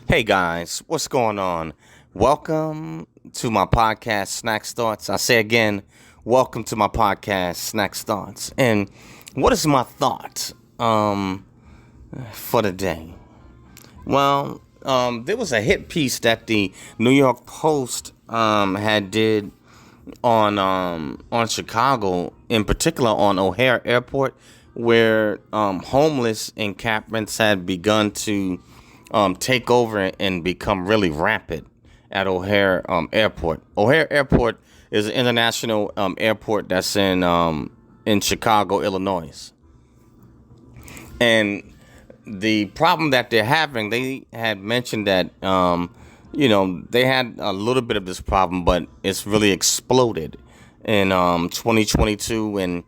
Hey guys, what's going on? Welcome to my podcast, Snacks Thoughts. I say again, welcome to my podcast, Snacks Thoughts. And what is my thought for the day? There was a hit piece that the New York Post had did on Chicago, in particular on O'Hare Airport, where homeless encampments had begun to take over and become really rampant at O'Hare Airport. O'Hare Airport is an international airport that's in Chicago, Illinois, and the problem that they're having, they had mentioned that they had a little bit of this problem, but it's really exploded in 2022, and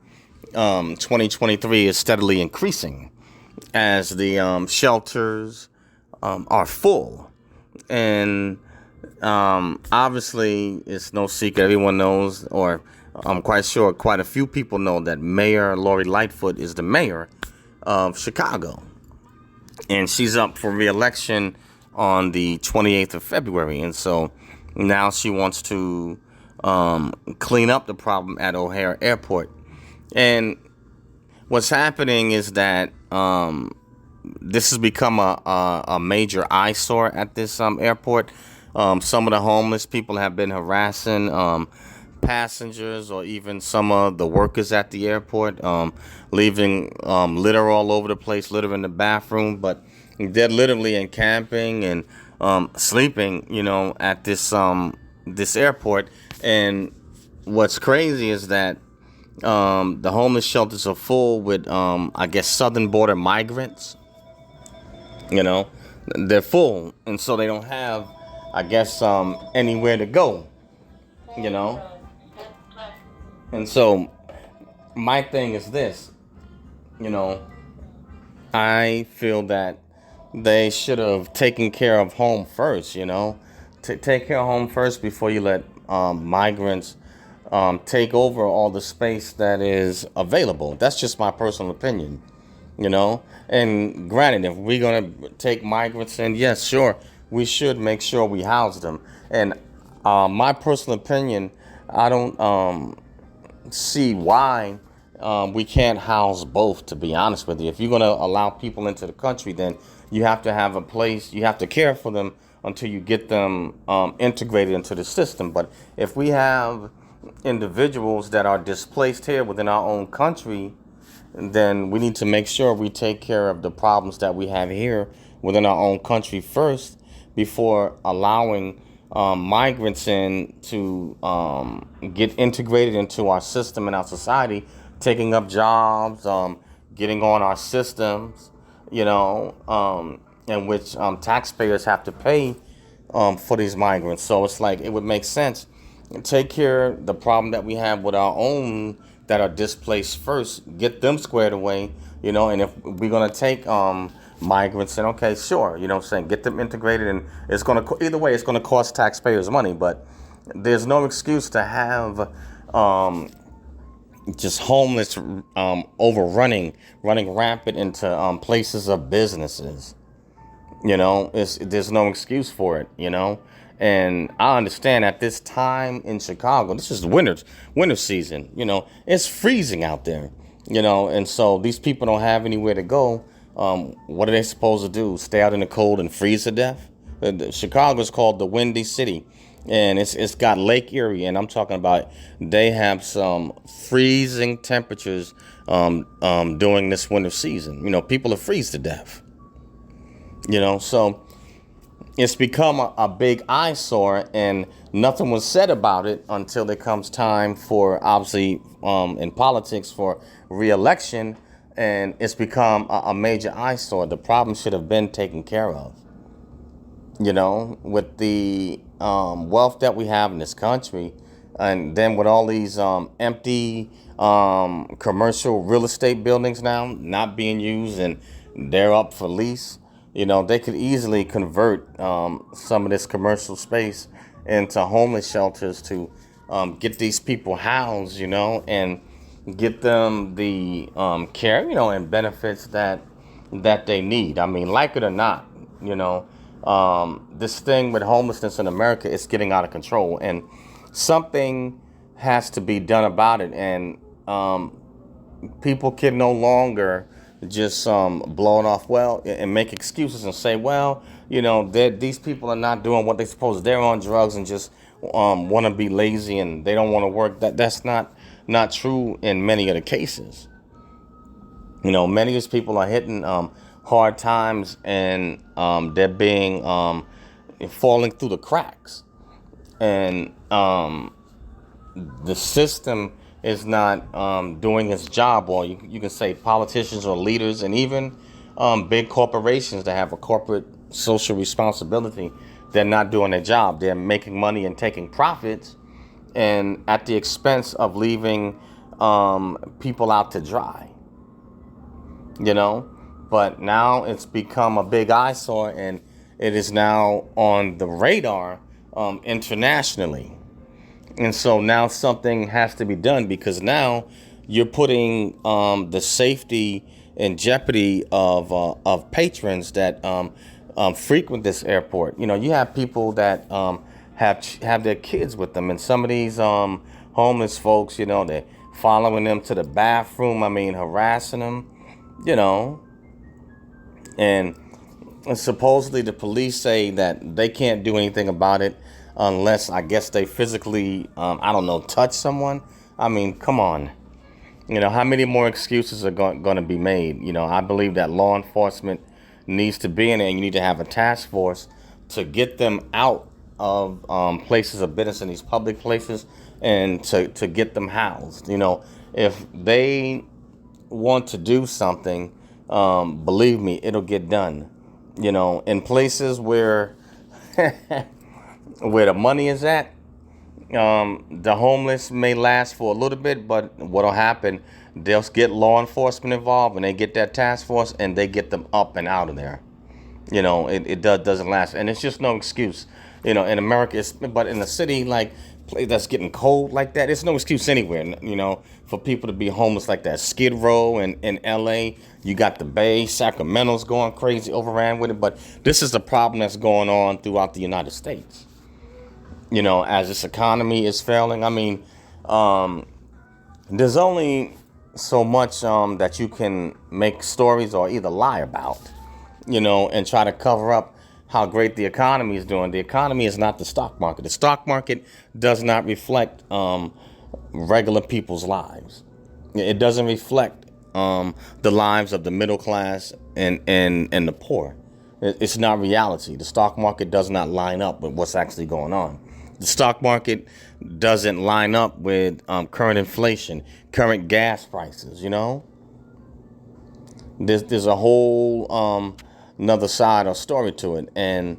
2023 is steadily increasing as the shelters are full. And obviously, it's no secret. Everyone knows, or I'm quite sure quite a few people know, that Mayor Lori Lightfoot is the mayor of Chicago. And she's up for re-election on the 28th of February. And so now she wants to clean up the problem at O'Hare Airport. And what's happening is that this has become a major eyesore at this airport. Some of the homeless people have been harassing passengers or even some of the workers at the airport, leaving litter all over the place, litter in the bathroom. But they're literally encamping and sleeping, at this airport. And what's crazy is that the homeless shelters are full with, I guess, southern border migrants. They're full, and so they don't have, I guess, anywhere to go. You know, and so my thing is this. I feel that they should have taken care of home first. Take care of home first before you let migrants take over all the space that is available. That's just my personal opinion. And granted, if we're going to take migrants in, yes, sure, we should make sure we house them. And my personal opinion, I don't see why we can't house both, to be honest with you. If you're going to allow people into the country, then you have to have a place, you have to care for them until you get them integrated into the system. But if we have individuals that are displaced here within our own country, then we need to make sure we take care of the problems that we have here within our own country first before allowing migrants in to get integrated into our system and our society, taking up jobs, getting on our systems, in which taxpayers have to pay for these migrants. So it's like it would make sense and take care of the problem that we have with our own that are displaced first, get them squared away, and if we're going to take migrants, then okay, sure, get them integrated, and it's going to, either way, it's going to cost taxpayers money, but there's no excuse to have just homeless running rampant into places of businesses. There's no excuse for it, And I understand at this time in Chicago, this is the winter season, it's freezing out there, and so these people don't have anywhere to go. What are they supposed to do? Stay out in the cold and freeze to death? Chicago is called the Windy City, and it's got Lake Erie, and I'm talking about they have some freezing temperatures during this winter season. People are freeze to death. So it's become a big eyesore, and nothing was said about it until it comes time for, obviously, in politics, for re-election, and it's become a major eyesore. The problem should have been taken care of. With the wealth that we have in this country, and then with all these empty commercial real estate buildings now not being used and they're up for lease, they could easily convert some of this commercial space into homeless shelters to get these people housed, and get them the care, and benefits that they need. I mean, like it or not, This thing with homelessness in America is getting out of control, and something has to be done about it. And people can no longer just blow it off well and make excuses and say, well, these people are not doing what they're supposed to. They're on drugs and just want to be lazy and they don't want to work. That's not true in many of the cases. Many of these people are hitting hard times, and they're being falling through the cracks, and the system is not doing its job. Or you can say politicians or leaders, and even big corporations that have a corporate social responsibility, they're not doing their job. They're making money and taking profits, and at the expense of leaving people out to dry. But now it's become a big eyesore, and it is now on the radar internationally. And so now something has to be done, because now you're putting the safety in jeopardy of patrons that frequent this airport. You have people that have their kids with them, and some of these homeless folks, they're following them to the bathroom. Harassing them. And supposedly the police say that they can't do anything about it unless, I guess, they physically, touch someone. Come on. How many more excuses are going to be made? I believe that law enforcement needs to be in there, and you need to have a task force to get them out of places of business in these public places, and to get them housed. If they want to do something, believe me, it'll get done. In places where where the money is at, the homeless may last for a little bit, but what'll happen, they'll get law enforcement involved, and they get that task force, and they get them up and out of there. It doesn't last, and it's just no excuse. In America, but in the city like that's getting cold like that, it's no excuse anywhere. For people to be homeless like that. Skid Row in L.A., you got the Bay, Sacramento's going crazy, overran with it. But this is the problem that's going on throughout the United States. As this economy is failing. There's only so much that you can make stories or either lie about, and try to cover up how great the economy is doing. The economy is not the stock market. The stock market does not reflect regular people's lives. It doesn't reflect the lives of the middle class and the poor. It's not reality. The stock market does not line up with what's actually going on. The stock market doesn't line up with current inflation, current gas prices. There's a whole another side or story to it, and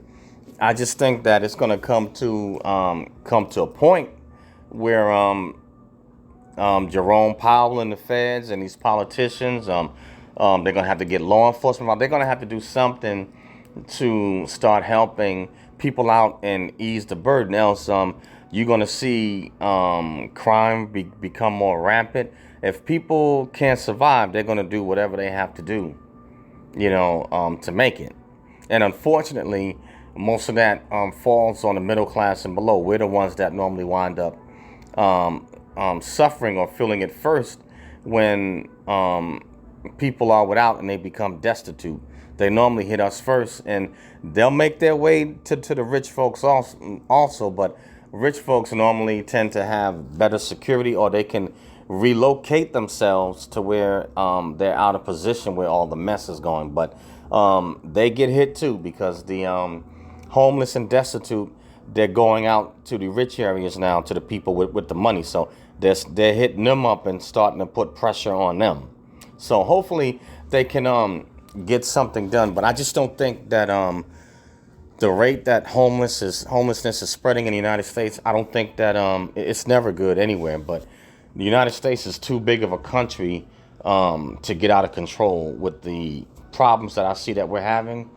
I just think that it's going to come to a point where Jerome Powell and the feds and these politicians, they're going to have to get law enforcement. They're going to have to do something to start helping people out and ease the burden. Else, you're going to see crime become more rampant. If people can't survive, they're going to do whatever they have to do, to make it. And unfortunately, most of that falls on the middle class and below. We're the ones that normally wind up suffering or feeling it first when people are without and they become destitute. They normally hit us first, and they'll make their way to the rich folks also. But rich folks normally tend to have better security, or they can relocate themselves to where they're out of position where all the mess is going. But they get hit too, because the homeless and destitute, they're going out to the rich areas now, to the people with the money. So they're hitting them up and starting to put pressure on them. So hopefully they can get something done. But I just don't think that the rate that homelessness is spreading in the United States, I don't think that it's never good anywhere. But the United States is too big of a country to get out of control with the problems that I see that we're having.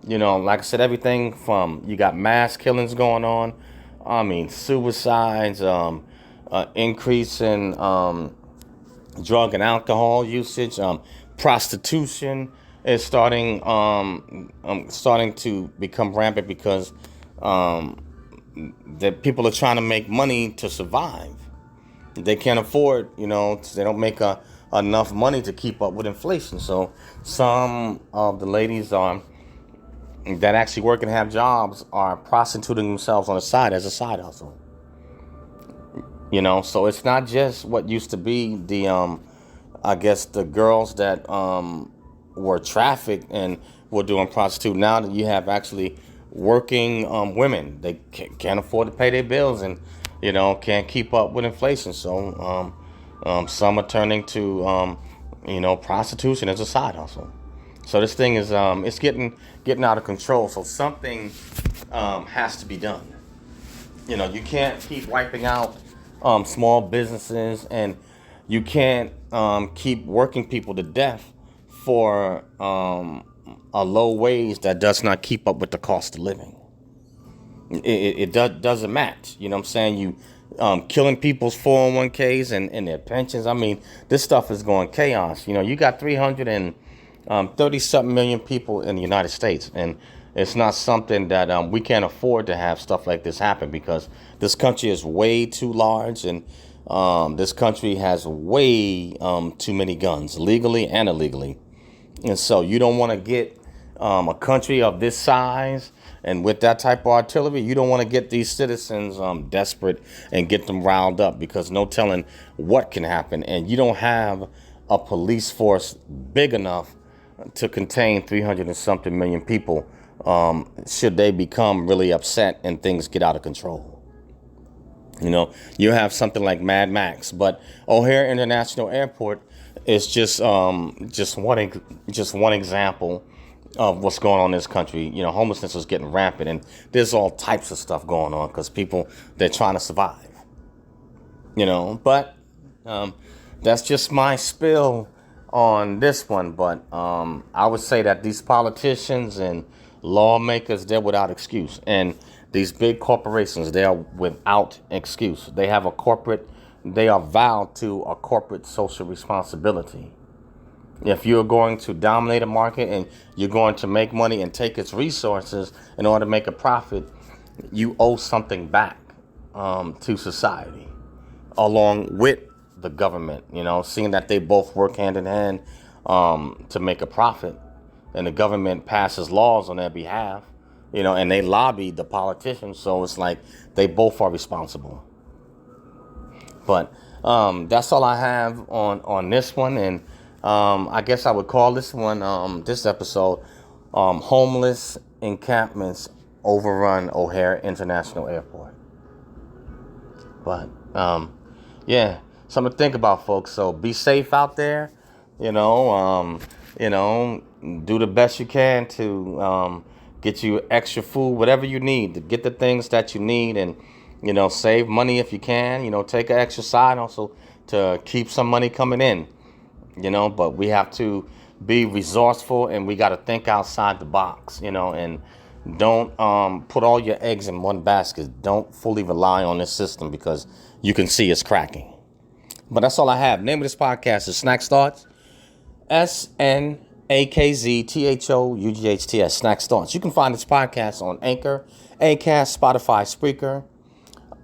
Like I said, everything from, you got mass killings going on. Suicides, increase in drug and alcohol usage, prostitution, is starting to become rampant because that people are trying to make money to survive. They can't afford, they don't make enough money to keep up with inflation. So some of the ladies that actually work and have jobs are prostituting themselves on the side as a side hustle. So it's not just what used to be the I guess the girls that were trafficked and were doing prostitute. Now that you have actually working women, they can't afford to pay their bills and can't keep up with inflation. So some are turning to prostitution as a side hustle. So this thing is it's getting out of control. So something has to be done. You can't keep wiping out small businesses, and you can't keep working people to death for a low wage that does not keep up with the cost of living. It doesn't match. You know what I'm saying? You killing people's 401ks and their pensions. I mean, this stuff is going chaos. You got 330-something million people in the United States, and it's not something that we can't afford to have stuff like this happen, because this country is way too large, and this country has way too many guns, legally and illegally. And so you don't want to get a country of this size and with that type of artillery. You don't want to get these citizens desperate and get them riled up, because no telling what can happen. And you don't have a police force big enough to contain 300 and something million people should they become really upset and things get out of control. You have something like Mad Max, but O'Hare International Airport is just one example of what's going on in this country. Homelessness is getting rampant, and there's all types of stuff going on because people, they're trying to survive. But that's just my spill on this one. But I would say that these politicians and lawmakers, they're without excuse, and these big corporations, they are without excuse. They are vowed to a corporate social responsibility. If you're going to dominate a market and you're going to make money and take its resources in order to make a profit, you owe something back to society, along with the government, seeing that they both work hand in hand to make a profit, and the government passes laws on their behalf, and they lobby the politicians. So it's like they both are responsible. But that's all I have on this one. And I guess I would call this one, this episode, Homeless Encampments Overrun O'Hare International Airport. But yeah, something to think about, folks. So be safe out there. Do the best you can to get you extra food, whatever you need, to get the things that you need, and save money if you can. Take an extra side also to keep some money coming in. But we have to be resourceful, and we got to think outside the box. And don't put all your eggs in one basket. Don't fully rely on this system, because you can see it's cracking. But that's all I have. Name of this podcast is Snack Thoughts. SNAKZTHOUGHTS. Snack Thoughts. You can find this podcast on Anchor, Acast, Spotify, Spreaker,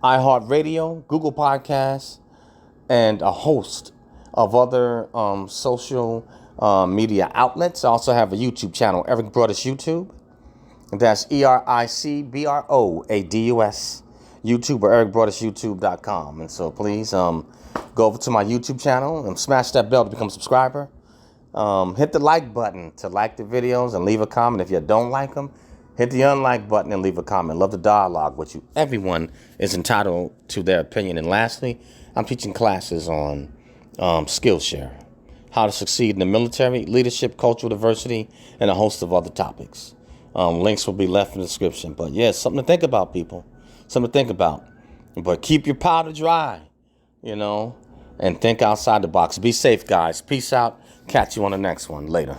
iHeartRadio, Google Podcasts, and a host of other social media outlets. I also have a YouTube channel, Eric Broadus YouTube. That's EricBroadus, YouTube, or ericbroadusyoutube.com. And so please go over to my YouTube channel and smash that bell to become a subscriber. Hit the like button to like the videos and leave a comment. If you don't like them, hit the unlike button and leave a comment. Love the dialogue with you. Everyone is entitled to their opinion. And lastly, I'm teaching classes on Skillshare, how to succeed in the military, leadership, cultural diversity, and a host of other topics. Links will be left in the description. But yeah, something to think about, people. Something to think about. But keep your powder dry, and think outside the box. Be safe, guys. Peace out. Catch you on the next one. Later.